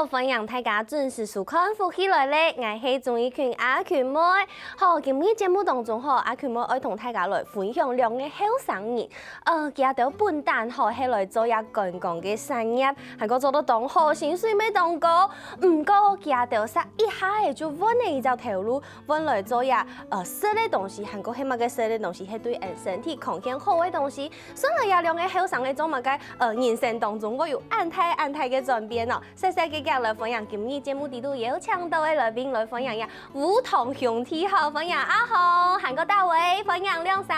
好，欢迎大家准时收看《福起来咧》，我是钟意群阿群妹。好，今日节目当中吼，阿群妹爱同大家来分享两个后生人，佢哋本蛋吼，係來做一觀光嘅產業，係個做得當好，薪水未當高，唔過佢哋實一下就揾嚟一條條路，揾來做一食嘅東西，韓國係乜嘅食嘅東西，係對身體康健好嘅東西。所以有兩個後生嘅做乜嘅人生當中，我有安泰嘅轉變哦。細細嘅嚟分享今日節目地度有請到嘅來賓來分享一下梧桐兄弟好，分享阿紅、韓國大偉，分享亮三。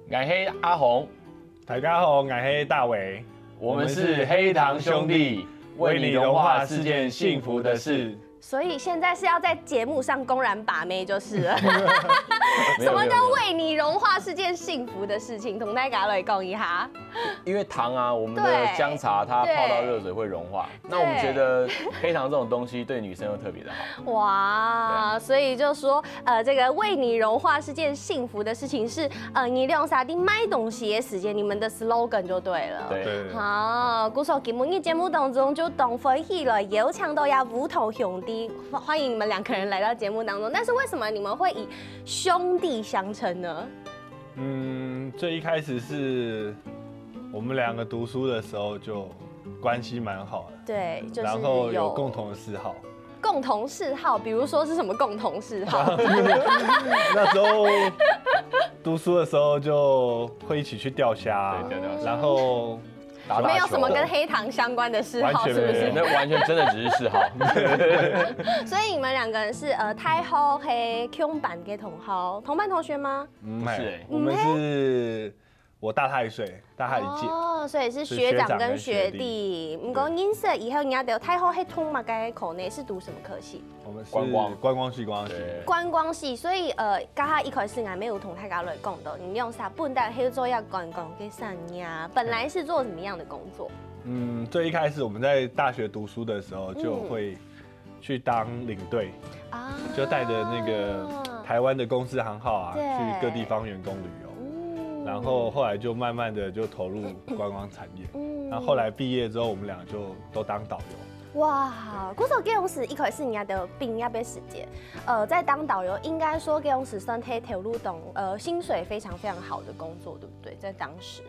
我是阿紅，大家好，我是大偉，我們是黑糖兄弟，為你融化是件幸福的事。所以現在是要在節目上公然把妹就是了。什麼叫為你融化是件幸福的事情？同大家來講一下。因為糖啊，我們的薑茶它泡到熱水會融化，那我們覺得黑糖這種東西對女生又特別的好。哇，所以就說這個為你融化是件幸福的事情是你亮沙地賣東西的時間，你們的 slogan 就對了。對。好，故說今日節目當中就當飛起來有請到梧桐兄弟，歡迎你們兩個人來到節目當中。但是為什麼你們會以兄弟相稱呢？最一開始是我們兩個讀書的時候就關係蠻好的，對，就是然後有共同的嗜好。共同嗜好，比如說是什麼共同嗜好？那時候讀書的時候就會一起去釣蝦，對，然後沒有什麼跟黑糖相關的嗜好，是不是？那完全真的只是嗜好。所以你們兩個人是太好係共班嘅同學，同班同學嗎？不是，我們是我大他1歲，大他1屆。哦，所以是學長跟學弟。唔過認識以後，人家就太好係同乜嘅科呢？是讀什麼科系？我們是觀光系。觀光系，所以剛才一開始我沒有同大家來講到，你用啥本來係做一觀光嘅產業，本來是做什麼樣的工作？最一開始我們在大學讀書的時候就會去當領隊，就帶着那個台灣的公司行號啊，去各地方員工旅遊。然後後來就慢慢的就投入觀光產業，然後後來畢業之後，我們倆就都當導遊。哇，嗰時候嗰時一開始人家的畢業嘅時間，在當導遊，應該說嗰時算係投入到薪水非常非常好的工作，對不對？在當時，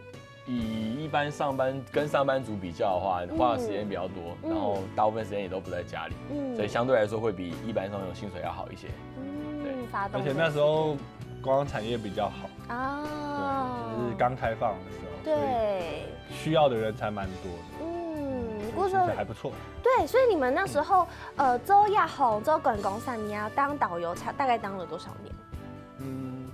以一般上班族比較的話，花的時間比較多，然後大部分時間也都不在家裡，所以相對來說會比一般上有薪水要好一些。對，而且那時候觀光產業比較好啊，對，就是剛開放的時候，對，需要的人才蠻多的，薪水還不錯。對，所以你們那時候做亞紅做觀光產業當導遊，大概當了多少年？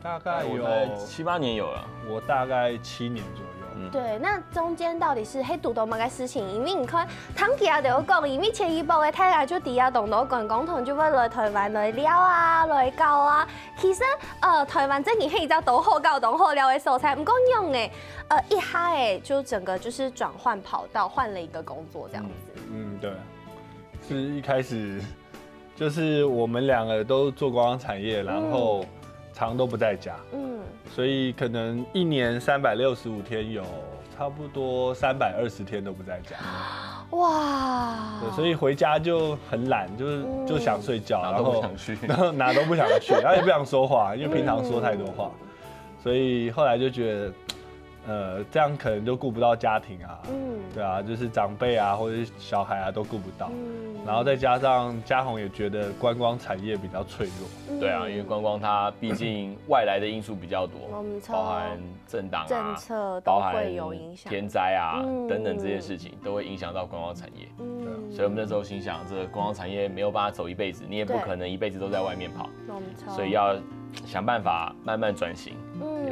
大概有7、8年有了，我大概7年左右。對，那中間到底是喺讀到乜嘅事情？因為你看，湯記啊就講，因為前一步嘅睇下就第一棟到觀光團就會來台灣來聊啊，來教啊。其實台灣這幾年就都好教動好聊嘅素材，唔夠用誒，一下誒就整個就是轉換跑道，換了一個工作這樣子。對，是一開始就是我們兩個都做觀光產業，然後常都不在家。所以可能1年365天有差不多320天都不在家。哇！對，所以回家就很懶，就想睡覺，然後哪都不想去，然後也不想說話，因為平常說太多話，所以後來就覺得。這樣可能就顧不到家庭啊，對啊，就是長輩啊或者小孩啊都顧不到，然後再加上嘉宏也覺得觀光產業比較脆弱，對啊，因為觀光它畢竟外來的因素比較多，包含政黨啊、政策都會有影響，天災啊等等這些事情都會影響到觀光產業，所以我們那時候心想，這個觀光產業沒有辦法走一輩子，你也不可能一輩子都在外面跑，所以要想辦法慢慢轉型。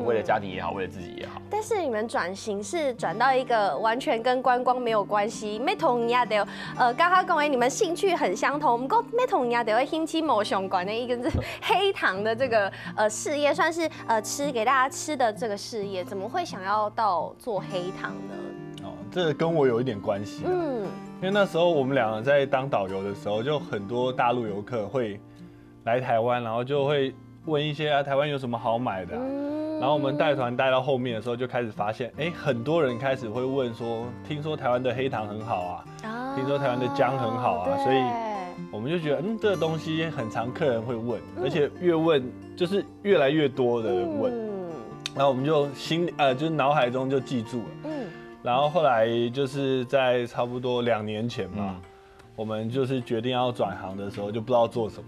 為了家庭也好，為了自己也好。但是你們轉型是轉到一個完全跟觀光沒有關係，咩同人家的剛剛講的你們興趣很相同，不過咩同人家的興趣冇相關的一個是黑糖的這個事業，算是吃給大家吃的這個事業，怎麼會想要到做黑糖呢？這跟我有一點關係。因為那時候我們兩個在當導遊的時候，就很多大陸遊客會來台灣，然後就會問一些台灣有什麼好買的。然後我們帶團帶到後面的時候，就開始發現，很多人開始會問說，聽說台灣的黑糖很好啊，听说台湾的姜很好啊，所以我们就觉得，这个东西很常客人会问，而且越问就是越来越多的人问，然后我们就就是脑海中就记住了，然后后来就是在差不多2年前吧，我们就是决定要转行的时候，就不知道做什么。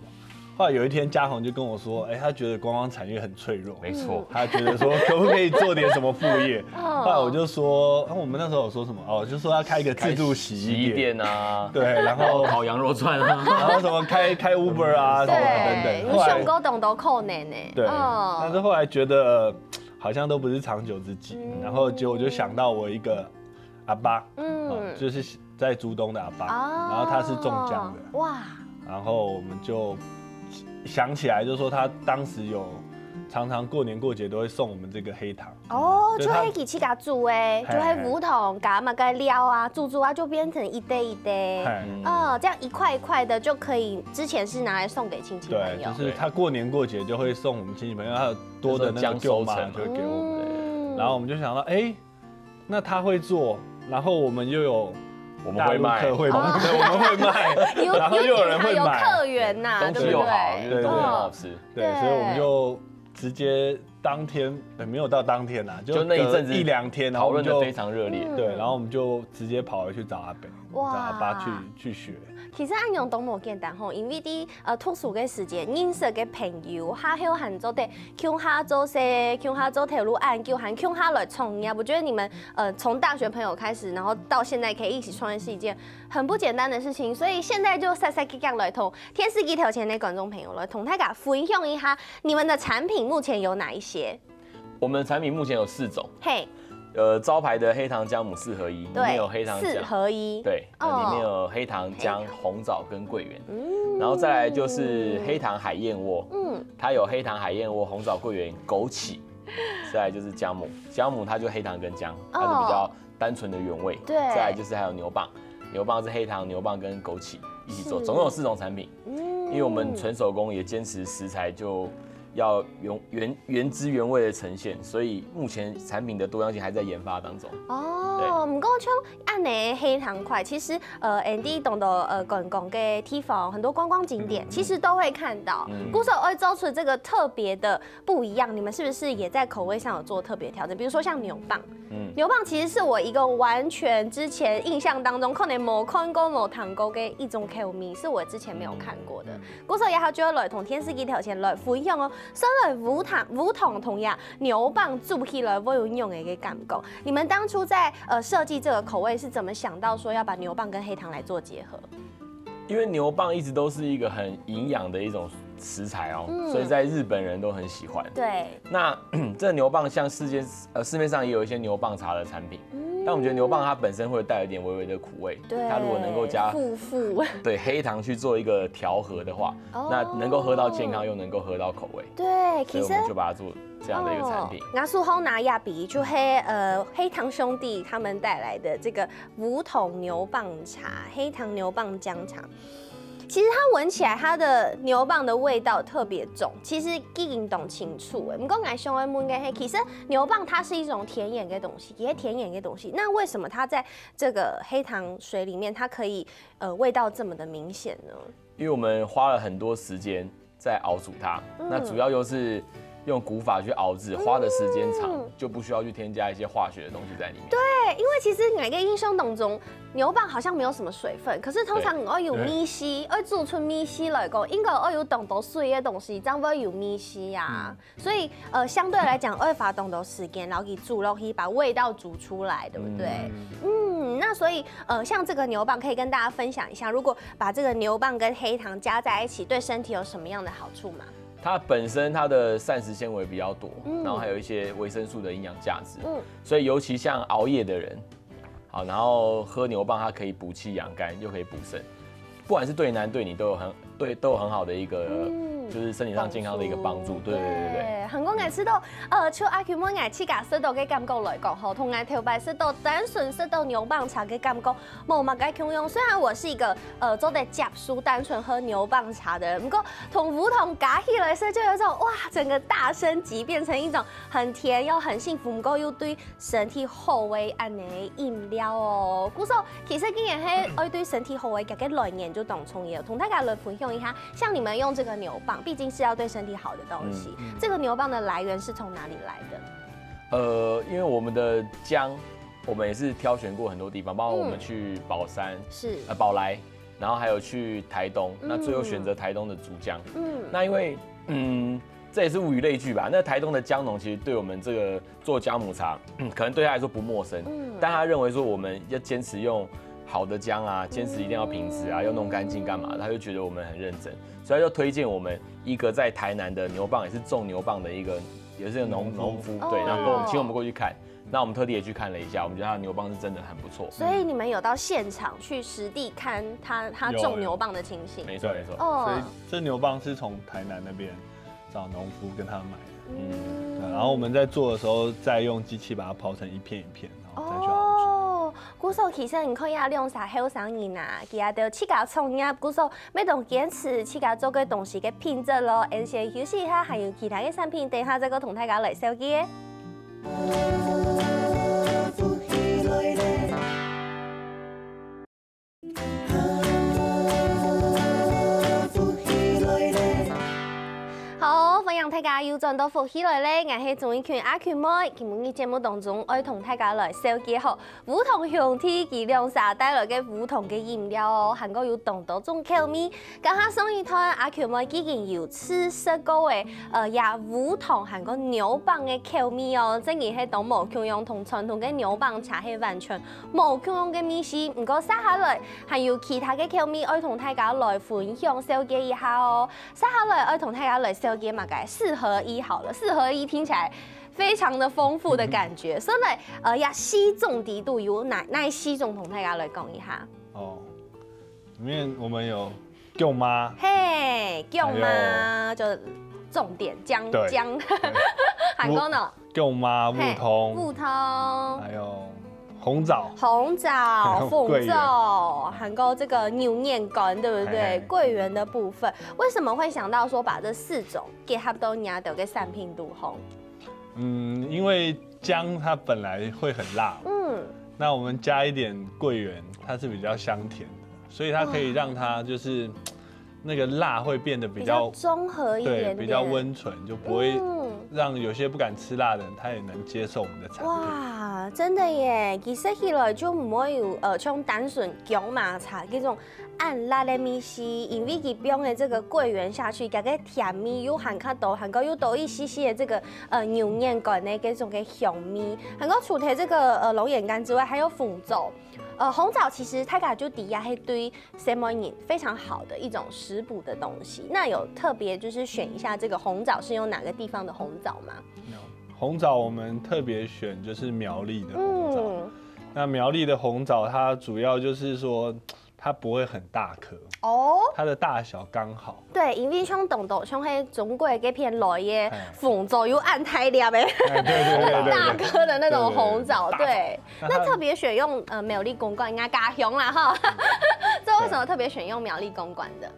后来有一天，嘉宏就跟我说，他觉得观光产业很脆弱，没错，他觉得说可不可以做点什么副业？后来我就说，我们那时候有说什么？就说要开一个自助洗衣店啊，对，然后烤羊肉串啊，然后什么开 Uber 啊，什么等等。你上高懂都扣呢呢。对，但是后来觉得好像都不是长久之计，然后结果就想到我一个阿爸，就是在竹东的阿爸，然后他是中奖的，哇，然后我们就想起来，就说他当时有常常过年过节都会送我们这个黑糖就黑起去给煮就黑梧桐，给嘛给料啊，煮啊就变成一堆一堆，这样一块一块的就可以。之前是拿来送给亲戚朋友，对，就是他过年过节就会送我们亲戚朋友，还有多的那个舅妈就会给我们，然后我们就想到，那他会做，然后我们又有。我们会卖，我们会卖，然后又有人会买，有客源呐，东西又好，东西很好吃，对，所以我们就直接当天，没有到当天呐，就那一阵子1、2天，讨论的非常热烈，对，然后我们就直接跑回去找阿北，找阿爸去学。其实按用都冇简单吼，因为啲特殊嘅时间，认识嘅朋友，下休闲做的，乡下做些，乡下做铁路案，叫喊乡下来创业。我觉得你们从大学朋友开始，然后到现在可以一起创业，是一件很不简单的事情。所以现在就细细吉吉来同天视机头前的观众朋友来同大家分享一下你们的产品目前有哪一些。我们的产品目前有4种。嘿。招牌的黑糖姜母4合1，里面有黑糖姜4合1，对，里面有黑糖姜、红枣跟桂圆，然后再来就是黑糖海燕窝，它有黑糖海燕窝、红枣、桂圆、枸杞，再来就是姜母，姜母它就黑糖跟姜，它是比较单纯的原味，对，再来就是还有牛蒡，牛蒡是黑糖牛蒡跟枸杞一起做，总共有4种产品，因为我们纯手工也坚持食材就。要原汁原味的呈现，所以目前产品的多样性还在研发当中。唔过像按呢黑糖块，其实Andy 懂得讲嘅地方，很多观光景点其实都会看到。鼓手会做出这个特别的不一样，你们是不是也在口味上有做特别调整？比如说像牛蒡，牛蒡其实是我一个完全之前印象当中可能冇看过冇尝过嘅一种口味，是我之前没有看过的。鼓手也好，就要来同天视机头前来分享哦。身为梧桐同样牛蒡煮起来会有用的一个感觉。你们当初在设计这个口味是怎么想到说要把牛蒡跟黑糖来做结合？因为牛蒡一直都是一个很营养的一种食材所以在日本人都很喜欢。对。那这牛蒡像市面上也有一些牛蒡茶的产品，但我们觉得牛蒡它本身会带一点微微的苦味，它如果能够加对黑糖去做一个调和的话，那能够喝到健康又能够喝到口味。对，所以我们就把它做这样的一个产品。那苏后拿亚比就黑糖兄弟他们带来的这个梧桐牛蒡茶，黑糖牛蒡姜茶。其实它闻起来，它的牛蒡的味道特别重，其实已经懂清楚哎。不过俺兄弟们跟黑，其实牛蒡它是一种甜盐的东西，也甜盐的东西。那为什么它在这个黑糖水里面，它可以味道这么的明显呢？因为我们花了很多时间在熬煮它，那主要就是用古法去熬制，花的时间长，就不需要去添加一些化学的东西在里面。对，因为其实每个印象当中，牛蒡好像没有什么水分，可是通常我有米稀，要做出米稀来讲，应该要有动到水的东西，这样会有米稀呀。所以相对来讲，会花动到时间，然后给煮落去把味道煮出来，对不对？那所以像这个牛蒡可以跟大家分享一下，如果把这个牛蒡跟黑糖加在一起，对身体有什么样的好处吗？它本身它的膳食纤维比较多，然后还有一些维生素的营养价值，所以尤其像熬夜的人，好，然后喝牛蒡它可以补气养肝，又可以补肾，不管是对男对女都有很好的一个就是身体上健康的一个帮助。对。很多人吃到像阿 Q 妹爱吃家食道嘅感觉来讲，吼，同爱头摆食道单纯食道牛蒡茶嘅感觉，冇乜嘅共用。虽然我是一个做在家书单纯喝牛蒡茶的人，不过同梧桐加起来时，就有一种哇，整个大升级，变成一种很甜又很幸福，不过又对身体好的安尼饮料哦。故说其实竟然系爱对身体好的嘅来源就当中也有，同大家来分享一下，像你们用这个牛蒡，毕竟是要对身体好的东西，这个牛蒡的来源是从哪里来的？因为我们的姜，我们也是挑选过很多地方，包括我们去宝山、宝来，然后还有去台东，那最后选择台东的竹姜。那因为这也是物以类聚吧。那台东的姜农其实对我们这个做姜母茶，可能对他来说不陌生，但他认为说我们要坚持用好的姜啊，坚持一定要品质啊，要弄干净干嘛？他就觉得我们很认真，所以他就推荐我们一个在台南的牛蒡，也是种牛蒡的一个，也是个农夫，对，然后请我们过去看。那我们特地也去看了一下，我们觉得他的牛蒡是真的很不错。所以你们有到现场去实地看他种牛蒡的情形？没错。所以这牛蒡是从台南那边找农夫跟他买的，然后我们在做的时候，再用机器把它刨成一片一片，然后再去熬煮。古时候其實你可以用啥好生意啊，其實就自家創業，古時候要同堅持自家做嘅東西嘅品質咯。而且休息一下，還有其他嘅產品，等下再個同大家來紹介。歡迎大家又轉到福喜來咧，我係鍾意權阿權妹，今日節目當中愛同大家來紹介好梧桐香體及涼茶帶來嘅梧桐嘅飲料哦，韓國有當多種口味。剛下上一趟阿權妹已經有試過嘅也梧桐韓國牛蒡嘅口味哦，正然係當無共用同傳統嘅牛蒡茶係完全無共用嘅味思。唔過接下來還有其他嘅口味愛同大家來分享紹介一下哦。接下來愛同大家來紹介嘛個4合1好了，4合1聽起來非常的豐富的感覺，所以呀，四種地度有哪4種同大家來講一下。裡面我們有舅媽，嘿，舅媽就重點薑，韓國呢？舅媽、梧桐，還有紅棗、鳳棗，韓國這個牛念乾，對不對？桂圓的部分，為什麼會想到說把這4種結合到亞豆嘅產品度紅？因為薑它本來會很辣，那我們加一點桂圓，它是比較香甜的，所以它可以讓它就是那個辣會變得比較綜合一點，對，比較溫醇，就不會讓有些不敢吃辣的人，他也能接受我們的產品。哇，真的耶！其實起來就唔會有像單純薑麻茶這種暗辣的味思，因為佢用的這個桂圓下去，加個甜味又含較多，含個又多一些些的這個牛念乾的這種嘅香味。含個除咗這個龍眼乾之外，還有鳳棗。紅棗其實它家就底下係對什麼人非常好的一種食補的東西。那有特別就是選一下這個紅棗是用哪個地方的紅棗嗎？紅棗我們特別選就是苗栗的紅棗。那苗栗的紅棗它主要就是說它不會很大顆哦，它的大小剛好。對，因為像東島像係中國嗰片來嘅鳳棗又按太粒嘅，很大顆的那種紅棗。對，那特別選用苗栗公館，應該家鄉啦哈。這為什麼特別選用苗栗公館的？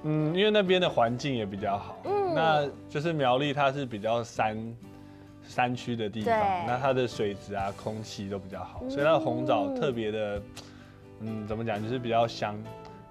因為那邊的環境也比較好。那就是苗栗它是比較山區的地方，那它的水質啊、空氣都比較好，所以它的紅棗特別的。怎麼講，就是比較香，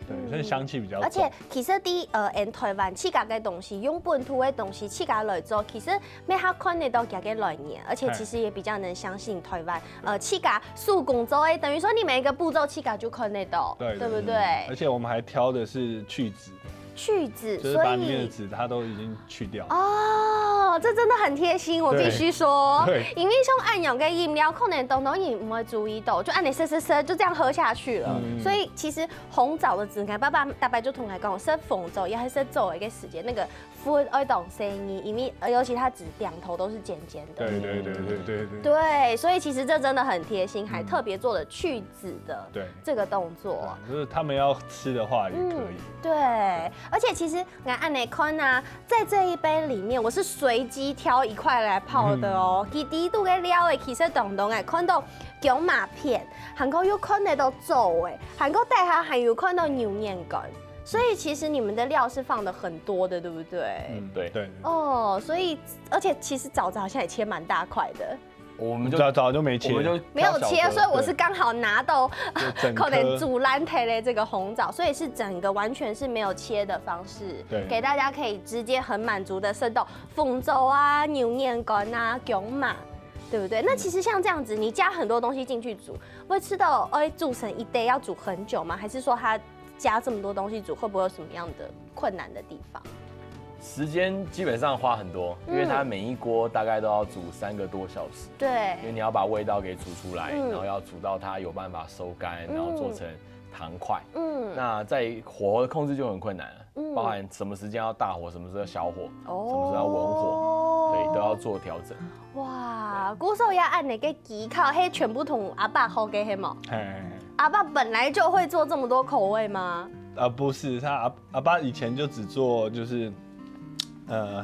對，所以香氣比較重。而且其實喺台灣自家嘅東西，用本土嘅東西自家來做，其實咩下看得到家嘅來源，而且其實也比較能相信台灣自家手工做嘅，等於說你每一個步驟自家就看得到，對不對？而且我們還挑的是去籽。去籽，就是把裡面的籽它都已經去掉。哦，哦，这真的很贴心，我必须说。对。因为像按用嘅饮料，可能东东你唔会注意到，就按你塞，就这样喝下去了。所以其实红枣的质感，爸爸大白就同我讲，塞红枣也还是走一个时间，那个 food 爱懂声音，因为尤其它只两头都是尖尖的。对。对，所以其实这真的很贴心，还特别做了去籽的这个动作。就是他们要吃的话也可以。对，而且其实按你看啊，在这一杯里面，我是随机挑一块来泡的哦。第一度嘅料诶，其实东东看到姜麻片，韩国又看得到粥诶，韩国带下还有看到牛年干，所以其实你们的料是放的很多的，对不对？对。哦，所以而且其实枣子好像也切蛮大块的。我们就早就没切，我们就没有切，所以我是刚好拿到可能煮烂腿的这个红枣，所以是整个完全是没有切的方式，给大家可以直接很满足的吃到凤粥啊、牛年干啊、姜麻，对不对？那其实像这样子，你加很多东西进去煮，会吃到煮成一堆要煮很久吗？还是说它加这么多东西煮，会不会有什么样的困难的地方？时间基本上花很多，因为它每一锅大概都要煮3个多小时。对，因为你要把味道给煮出来，然后要煮到它有办法收干，然后做成糖块。那在火候的控制就很困难了，包含什么时间要大火，什么时候要小火，什么时候要文火，对，都要做调整。哇，鼓手要按那个技巧，嘿，全部同阿爸学的嘿吗？阿爸本来就会做这么多口味吗？不是，他阿爸以前就只做就是。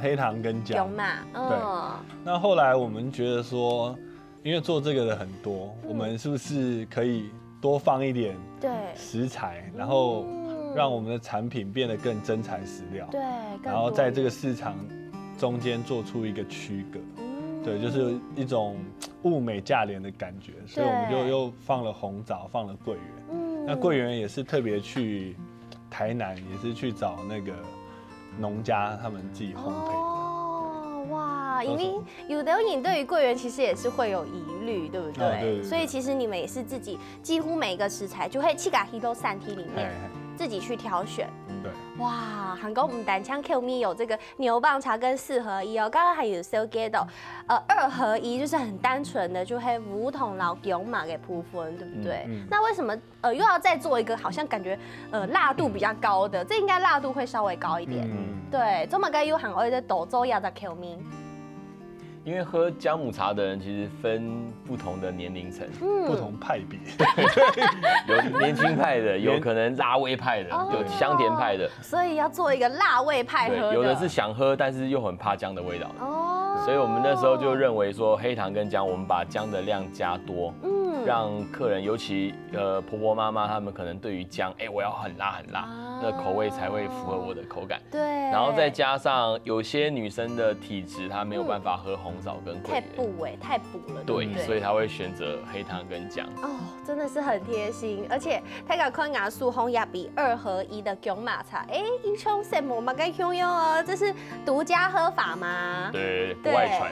黑糖跟姜嘛，对。那后来我们觉得说，因为做这个的很多，我们是不是可以多放一点食材，然后让我们的产品变得更真材实料，对，然后在这个市场中间做出一个区隔，对，就是一种物美价廉的感觉，所以我们就又放了红枣，放了桂圆，那桂圆也是特别去台南，也是去找那个。农家他们自己烘焙的哦，哇！因为有的人对于桂圆其实也是会有疑虑，对不对？对。所以其实你们也是自己几乎每一个食材就会去把它都散体里面自己去挑选。对。哇，韩国唔单枪 Q 咪有这个牛蒡茶跟4合1哦，刚刚还有 so get 到2合1，就是很单纯的就会梧桐老姜麻给铺分，对不对？那为什么又要再做一个好像感觉辣度比较高的？这应该辣度会稍微高一点。对，这么该有韩国的豆粥也在 Q 咪。因为喝姜母茶的人其实分不同的年龄层，不同派别，有年轻派的，有可能辣味派的，有香甜派的，所以要做一个辣味派喝的。有的是想喝，但是又很怕姜的味道的，所以我们那时候就认为说，黑糖跟姜，我们把姜的量加多，让客人，尤其婆婆妈妈他们可能对于姜，我要很辣很辣，那口味才会符合我的口感。对，然后再加上有些女生的体质，她没有办法喝红枣跟桂圆，太补了。对，所以她会选择黑糖跟姜。哦，真的是很贴心，而且他个看牙素红也比2合1的姜麻茶，英雄什么嘛该享用哦，这是独家喝法吗？对，不外传。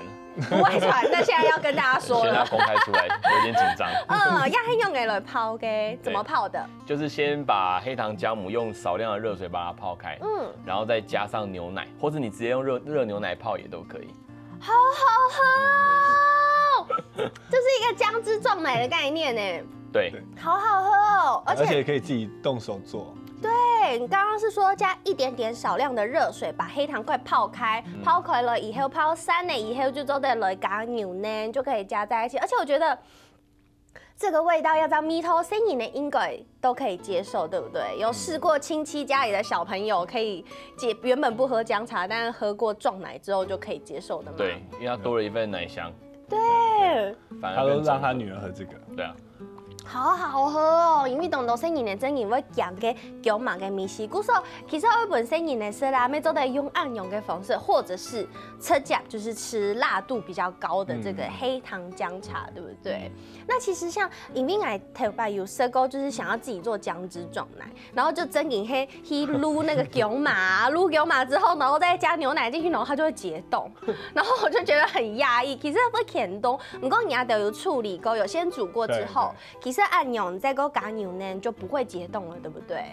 不外传，那现在要跟大家说了，现在公开出来，有点紧张。要黑用给来泡嘅，怎么泡的？就是先把黑糖姜母用少量的热水把它泡开，然后再加上牛奶，或者你直接用热牛奶泡也都可以。好好喝哦，这是一个姜汁撞奶的概念呢。对，好好喝哦，而且可以自己动手做。对，你刚刚是说加一点点少量的热水把黑糖块泡开，泡开了以后泡散了以后就做的来加牛奶就可以加在一起，而且我觉得这个味道要在米头生饮的应该都可以接受，对不对？有试过亲戚家里的小朋友可以原本不喝姜茶，但是喝过撞奶之后就可以接受的吗？对，因为它多了一份奶香。对，他都让他女儿喝这个。对啊。好好喝哦，因为东东生意呢，真因为姜嘅姜麻嘅米西，故说其实我本身饮呢是啦，每周都用暗用嘅方式，或者是吃酱，就是吃辣度比较高的这个黑糖姜茶，对不对？那其实像饮品来台北有试过，就是想要自己做姜汁撞奶，然后就真饮黑撸那个姜麻，撸姜麻之后，然后再加牛奶进去，然后它就会解冻，然后我就觉得很压抑。其实会甜冻，不过你要都有处理过，有先煮过之后，其实实按钮你再给我加牛呢，就不会解冻了，对不对？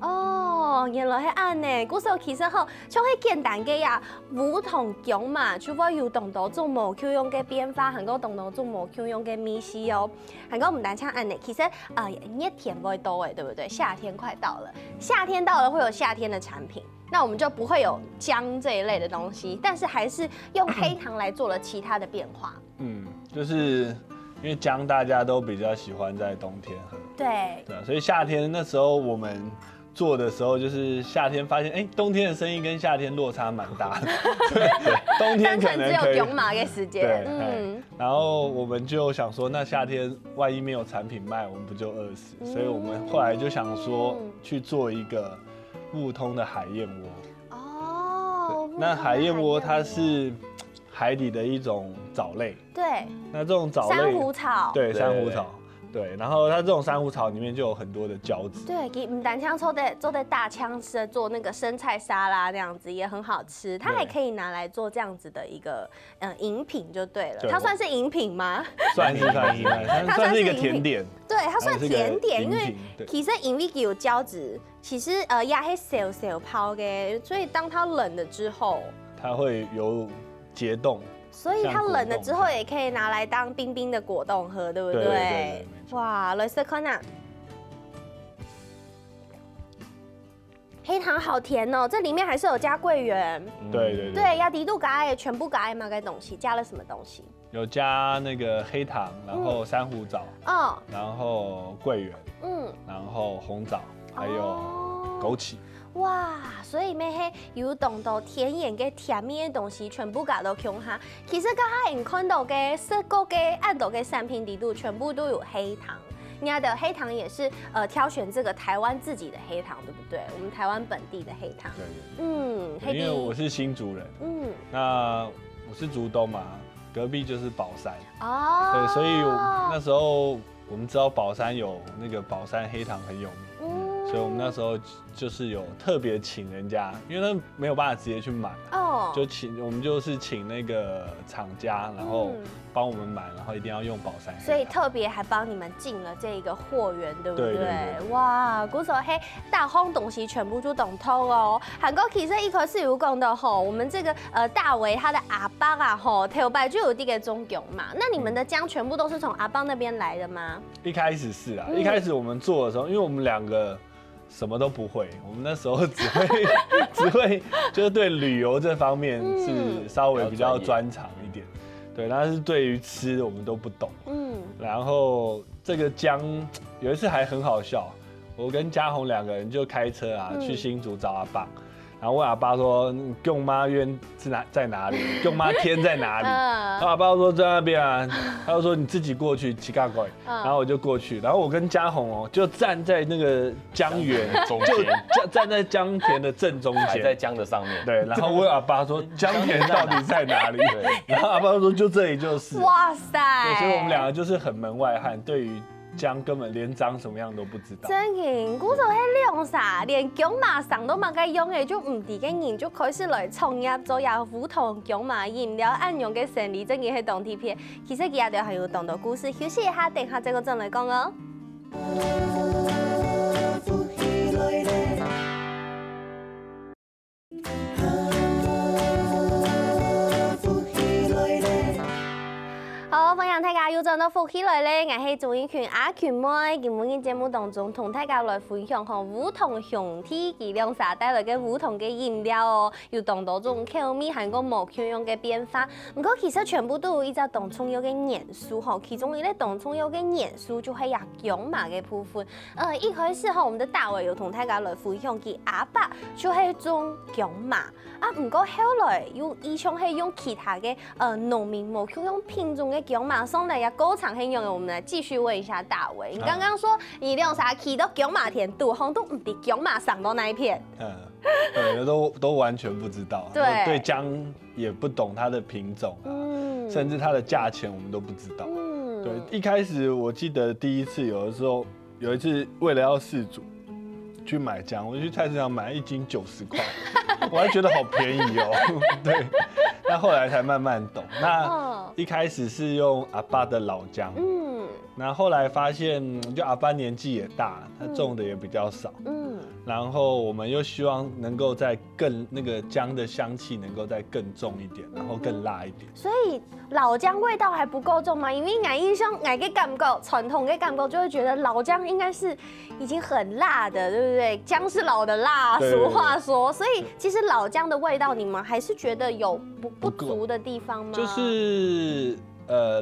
哦，原来是按呢。古时候其實吼，像迄簡單嘅呀，梧桐蕎嘛，除非有動到種無口用嘅變化，韓國動到種無口用嘅米絲哦。韓國唔單唱按呢，其實熱天不會多誒，對不對？夏天快到了，夏天到了會有夏天的產品。那我們就不會有薑這一類的東西，但是還是用黑糖來做了其他的變化。就是因為薑大家都比較喜歡在冬天喝，對，所以夏天那時候我們做的時候，就是夏天發現，冬天的生意跟夏天落差蠻大的，對，冬天可能只有蕎麻的時間，對，然後我們就想說，那夏天萬一沒有產品賣，我們不就餓死？所以我們後來就想說去做一個霧通的海燕窩。哦，那海燕窩它是海底的一種藻類。对。那这种藻類，珊瑚草。对，珊瑚草。对，然後它這種珊瑚草裡面就有很多的膠質。對，唔單槍做的大槍是做那個生菜沙拉那樣子也很好吃，它還可以拿來做這樣子的一個飲品就對了。它算是飲品嗎？算是，它算是一個甜點。對，它算甜點，因為其實因為有膠質，其實也係小小泡嘅，所以當它冷了之後，它會有結凍。所以它冷了之後也可以拿來當冰冰的果凍喝，對不對？對，哇，來試看啊！黑糖好甜哦，這裡面還是有加桂圓。對，要低度加全部加嘛個東西，加了什麼東西？有加那個黑糖，然後珊瑚藻，然後桂圓，然後紅棗，還有枸杞。哇，所以咩係有凍到甜鹽嘅甜味嘅東西，全部加到胸下。其實家下你看到嘅所有嘅按到嘅產品底度，全部都有黑糖。人家的黑糖也是挑選這個台灣自己的黑糖，對不對？我們台灣本地的黑糖。對，因為我是新竹人，那我是竹東嘛，隔壁就是寶山。哦。對，所以那時候我們知道寶山有那個寶山黑糖很有名。所以我們那時候就是有特別請人家，因為他沒有辦法直接去買，就我們就是請那個廠家，然後幫我們買，然後一定要用寶山黑糖。所以特別還幫你們進了這個貨源，對不對？對。哇，古時候嘿，大烘東西全部都懂透哦。韓國其實一開始有講到吼，我們這個大為他的阿爸啊吼，頭擺就有這個種蕎嘛。那你們的薑全部都是從阿爸那邊來的嗎？一開始是啊，一開始我們做的時候，因為我們兩個什麼都不會，我們那時候只會就是對旅遊這方面是稍微比較專長一點，對，但是對於吃我們都不懂。然後這個薑有一次還很好笑，我跟嘉宏兩個人就開車啊去新竹找阿爸。然後問阿爸說：“蕎麻苑在哪裡？蕎麻天在哪裡？”然後阿爸說：“在那邊啊。”他就說：“你自己過去，乞丐鬼。”然後我就過去，然後我跟嘉宏哦，就站在那個薑園中間，就站在薑田的正中間，在薑的上面。對，然後問阿爸說：“薑田到底在哪裡？”然後阿爸說：“就這裡就是。”哇塞！所以我們兩個就是很門外漢，對於薑根本連長什麼樣都不知道。真嘅，古時候喺用啥，連蕎麻上都冇該用嘅，就唔啲嘅人就開始來創業做有梧桐蕎麻飲料按用嘅生意，真嘅係當地片。其實佢哋係有當到故事，休息一下，等下這個再來講哦。好，歡迎大家又轉到福起來咧，我係總演員阿權妹。今日節目當中同大家來分享下梧桐兄弟佢兩曬帶來嘅梧桐嘅飲料哦，有當多種口味，還有無口用嘅變化。不過其實全部都有一隻當中有嘅元素吼，其中一個當中有嘅元素就係呀蕎麻嘅部分。一開始吼，我們的大衛有同大家來分享佢阿爸就係種蕎麻啊，不過後來又以上係用其他嘅農民無口用品種嘅蕎麻送來呀高長很用，我們來繼續問一下大衛。你剛剛說你用啥去到蕎麻田度，好像都唔知蕎麻上到那一片。對，都完全不知道。對薑也不懂它的品種啊，甚至它的價錢我們都不知道。對，一開始我記得第一次有一次為了要試煮去買薑，我就去菜市場買1斤90塊，我還覺得好便宜哦。對，但後來才慢慢懂。那一開始是用阿爸的老薑，然后后来发现，就阿班年纪也大，他种的也比较少，然后我们又希望能够再更那个姜的香气能够再更重一点，然后更辣一点。所以老姜味道还不够重吗？因为俺印象俺嘅感觉，传统嘅感觉就会觉得老姜应该是已经很辣的，对不对？姜是老的辣，俗话说。所以其实老姜的味道，你们还是觉得有不足的地方吗？就是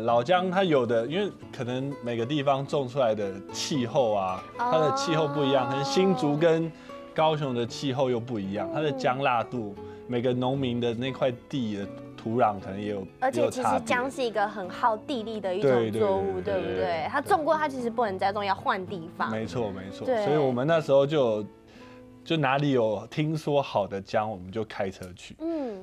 老姜它有的，因为可能每个地方种出来的气候啊，它的气候不一样，可能新竹跟高雄的气候又不一样，它的姜辣度，每个农民的那块地的土壤可能也有，而且其实姜是一个很耗地力的一种作物，对不对？它种过，它其实不能再种，要换地方。没错。所以我们那时候就哪里有听说好的姜，我们就开车去。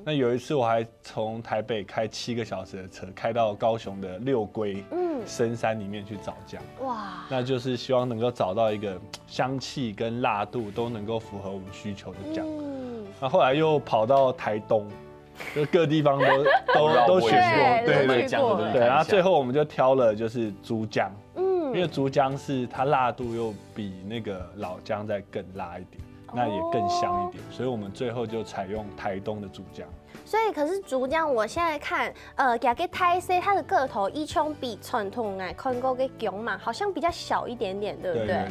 那有一次我还从台北开7个小时的车，开到高雄的六龟深山里面去找姜。哇！那就是希望能够找到一个香气跟辣度都能够符合我们需求的姜。那后来又跑到台东，就各地方都选过，对。然后最后我们就挑了就是竹姜，因为竹姜是它辣度又比那个老姜再更辣一点。那也更香一点，所以我们最后就采用台东的竹姜。所以，可是竹姜，我现在看，加个泰 C， 它的个头一chung比传统哎看过个姜嘛，好像比较小一点点，对不对？对。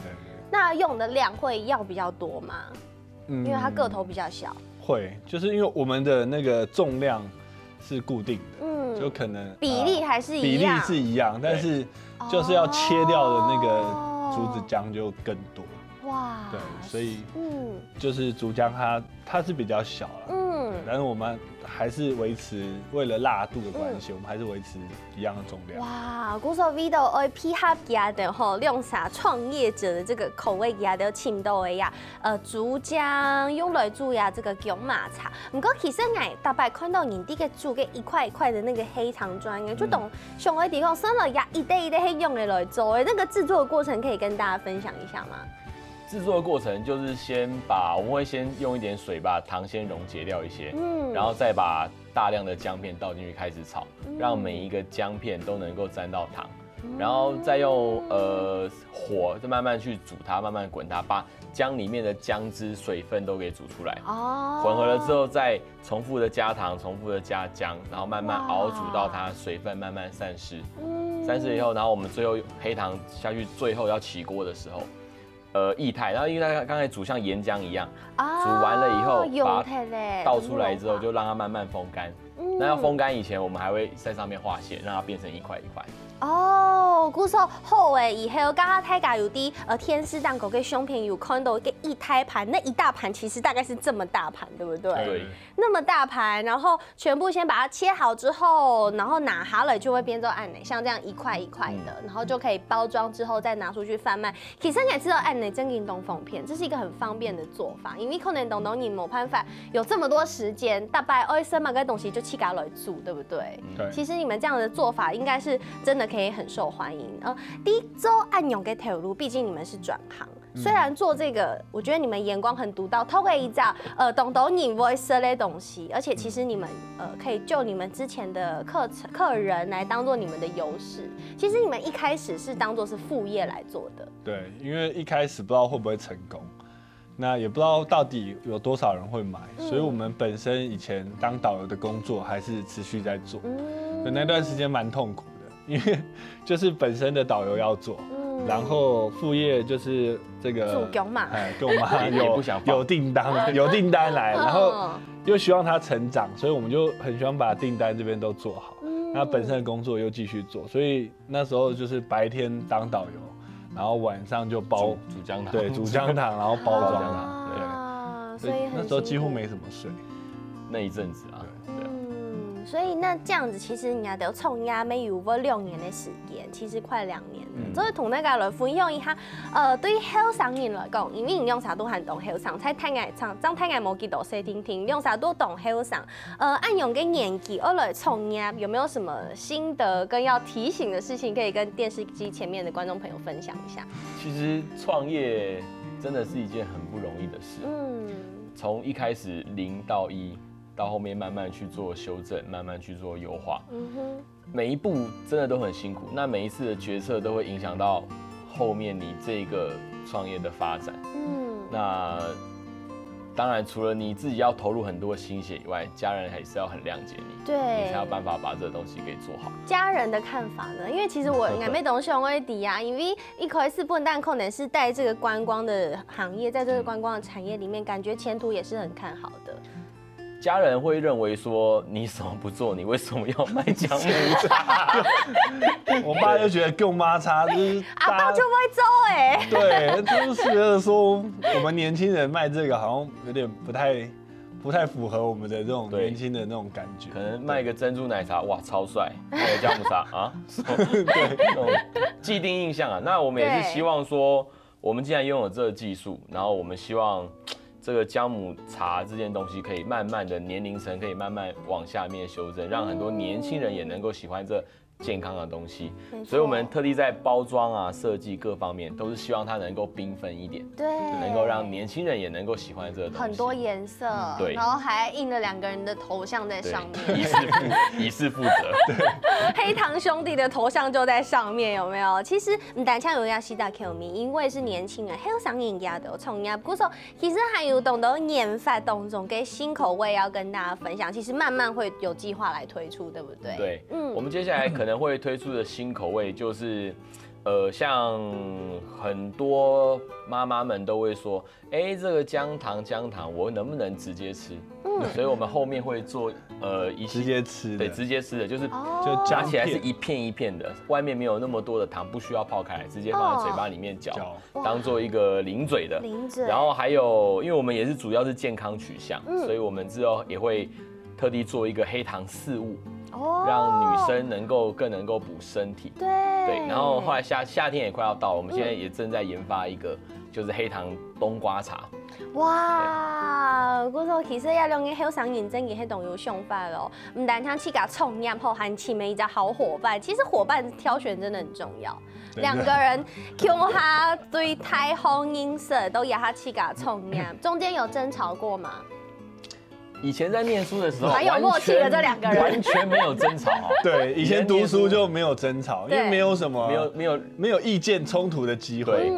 那用的量会要比较多吗？因为它个头比较小。会，就是因为我们的那个重量是固定的，就可能比例还是一样，比例是一样，但是就是要切掉的那个竹子姜就更多。哇，对，所以就是竹姜它是比较小了，但是我们还是维持为了辣度的关系，我们还是维持一样的重量。哇，古说 video 爱配合家的吼，用啥创业者的这个口味家的青豆的呀，竹姜用来煮呀这个姜麻茶。不过其实我大概看到人哋嘅煮嘅一块一块的那个黑糖砖，就懂上个地方生了呀一袋一袋黑用的来做，那个制作的过程可以跟大家分享一下吗？制作的过程就是我们会先用一点水把糖先溶解掉一些，然后再把大量的姜片倒进去开始炒，让每一个姜片都能够沾到糖，然后再用火再慢慢去煮它，慢慢滚它，把姜里面的姜汁水分都给煮出来，混合了之后再重复的加糖，重复的加姜，然后慢慢熬煮到它水分慢慢散失，以后，然后我们最后黑糖下去，最后要起锅的时候。液态，然后因为它刚才煮像岩浆一样，煮完了以后把它倒出来之后，就让它慢慢风干。那要风干以前，我们还会在上面画线，让它变成一块一块。哦，古说好诶，以后刚刚大家有啲天师蛋糕跟胸片有看到一个一胎盘，那一大盘其实大概是这么大盘，对不对？对。那么大盘，然后全部先把它切好之后，然后拿下来就会变成按呢，像这样一块一块的，然后就可以包装之后再拿出去贩卖。其实你也知道按呢真运动封片，这是一个很方便的做法，因为可能懂你冇办法有这么多时间，大概2升嘛个东西就起家来煮，对不对？对。其实你们这样的做法应该是真的可以很受欢迎。第一周按用给投入，毕竟你们是转行。虽然做这个，我觉得你们眼光很独到，透过一招懂你 voice 类东西，而且其实你们可以就你们之前的客人来当做你们的优势。其实你们一开始是当做是副业来做的。对，因为一开始不知道会不会成功，那也不知道到底有多少人会买，所以我们本身以前当导游的工作还是持续在做，那段时间蛮痛苦的，因为就是本身的导游要做。然后副业就是这个做姜嘛，跟我妈有订单来，然后又希望他成长，所以我们就很希望把订单这边都做好。那本身的工作又继续做，所以那时候就是白天当导游，然后晚上就包煮姜糖，对，煮姜糖，然后包装它，对，所以那时候几乎没什么睡，那一阵子啊。所以那这样子，其实你都创业没有2年的时间，其实快2年了。所以同大家来分享一下，对后生人来讲，因为你用啥都很懂后生，才太爱唱，张太爱冇几多谁听，用啥都懂后生。按用个年纪而来创业，有没有什么心得跟要提醒的事情，可以跟电视机前面的观众朋友分享一下？其实创业真的是一件很不容易的事。从一开始0到1。到后面慢慢去做修正，慢慢去做优化。每一步真的都很辛苦，那每一次的决策都会影响到后面你这个创业的发展。那当然，除了你自己要投入很多心血以外，家人还是要很谅解你，对，你才有办法把这个东西给做好。家人的看法呢？因为其实我还没懂熊威迪啊，因为一开始笨蛋可能是在这个观光的行业，在这个观光的产业里面，感觉前途也是很看好的。家人会认为说你什么不做，你为什么要卖姜母茶？我爸就觉得够妈叉，就是阿爸就会走哎。对，就是觉得说我们年轻人卖这个好像有点不太符合我们的这种年轻的那种感觉。可能卖一个珍珠奶茶，哇，超帅；卖个姜母茶啊，对，那种既定印象啊。那我们也是希望说，我们既然拥有这个技术，然后我们希望这个姜母茶这件东西可以慢慢的年龄层可以慢慢往下面修正，让很多年轻人也能够喜欢这健康的东西，所以我们特地在包装啊、设计各方面都是希望它能够缤纷一点，对，能够让年轻人也能够喜欢这个东西。很多颜色，对，然后还印了2个人的头像在上面，以示负责。对，黑糖兄弟的头像就在上面，有没有？其实唔但像有要西大 Q 迷，因为是年轻人，还有上瘾家的创业，不过说其实还有懂得研发当中给新口味要跟大家分享，其实慢慢会有计划来推出，对不对？对，我们接下来可能会推出的新口味就是，像很多妈妈们都会说，这个姜糖我能不能直接吃？所以我们后面会做一些直接吃的，对，直接吃的，就是就夹起来是一片一片的，外面没有那么多的糖，不需要泡开来，直接放在嘴巴里面嚼，当做一个零嘴的。零嘴。然后还有，因为我们也是主要是健康取向，所以我们之后也会特地做一个黑糖4物。让女生更能够补身体。对，然后后来夏天也快要到了，我们现在也正在研发一个，就是黑糖冬瓜茶。哇，我说其实要用个好上认真嘅迄种有想法咯，唔但像去甲创业后，还前面一个好伙伴。其实伙伴挑选真的很重要，2个人穷下对太好音色都也下去甲创业，中间有争吵过吗？以前在念书的时候，蛮有默契的这2个人，完全没有争吵。对，以前读书就没有争吵，因为没有什么没有意见冲突的机会。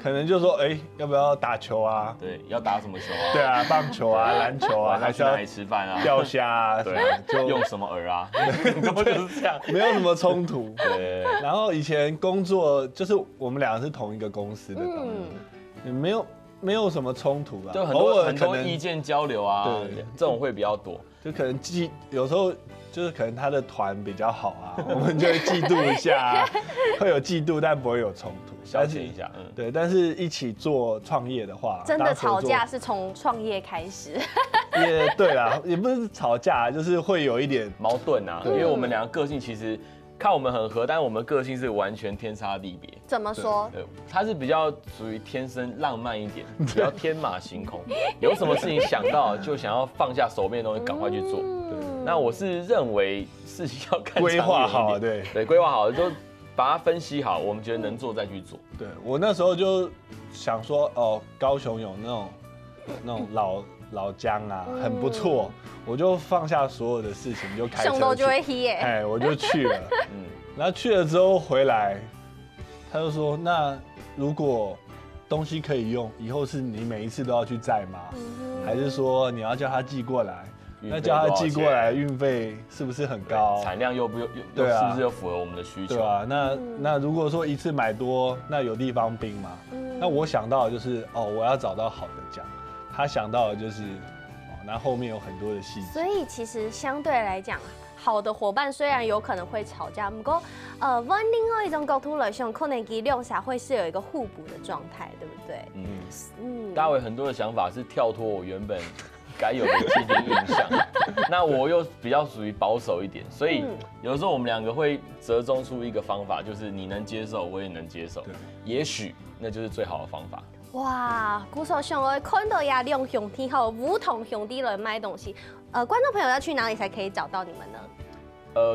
可能就说，要不要打球啊？对，要打什么球啊？对啊，棒球啊，篮球啊，还是要哪里吃饭啊？钓虾啊？对，就用什么饵啊？都就是这样，没有什么冲突。对。然后以前工作就是我们2个是同一个公司的，没有什么冲突吧？就很多意见交流啊，对，这种会比较多。就可能有时候就是可能他的团比较好啊，我们就会嫉妒一下，会有嫉妒，但不会有冲突，消遣一下。对，但是一起做创业的话，真的吵架是从创业开始。也对啦，也不是吵架，就是会有一点矛盾啊，因为我们2个个性其实。看我们很合，但是我们个性是完全天差地别。怎么说？他是比较属于天生浪漫一点，比较天马行空，有什么事情想到就想要放下手边的东西，赶快去做。那我是认为事情要看规划好，对，规划好就把它分析好，我们觉得能做再去做。对，我那时候就想说，高雄有那种老姜啊，很不错，我就放下所有的事情，就开车去，想到就会去耶，我就去了，然后去了之后回来，他就说，那如果东西可以用，以后是你每一次都要去载吗？还是说你要叫他寄过来？那叫他寄过来，运费是不是很高？产量又是不是又符合我们的需求？对啊，那如果说一次买多，那有地方冰吗？那我想到的就是我要找到好的姜。他想到的就是，那后面有很多的细节。所以其实相对来讲，好的伙伴虽然有可能会吵架，不过往另外一种角度来想，可能伊两下会是有一个互补的状态，对不对？大卫很多的想法是跳脱我原本该有的既定印象，那我又比较属于保守一点，所以有时候我们2个会折中出一个方法，就是你能接受，我也能接受，也许那就是最好的方法。哇，鼓手兄弟看到呀，用兄弟后不同兄弟来买东西，观众朋友要去哪里才可以找到你们呢？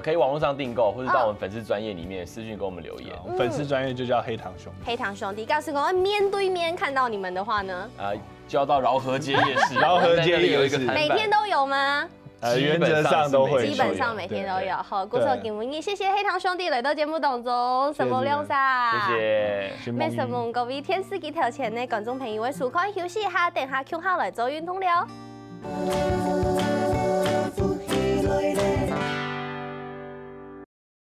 可以网络上订购，或者到我们粉丝专页里面私讯给我们留言。粉丝专页就叫黑糖兄弟。黑糖兄弟，告诉我面对面看到你们的话呢？就要到饶河街夜市，饶河街夜市有一个摊贩，每天都有吗？原则上都会，基本上每天都有。好，故说今日谢谢黑糖兄弟来到节目当中，什么亮啥？谢谢。没什么，各位电视机头前的观众朋友，会舒快休息一下，等下 Q 号来做运动了。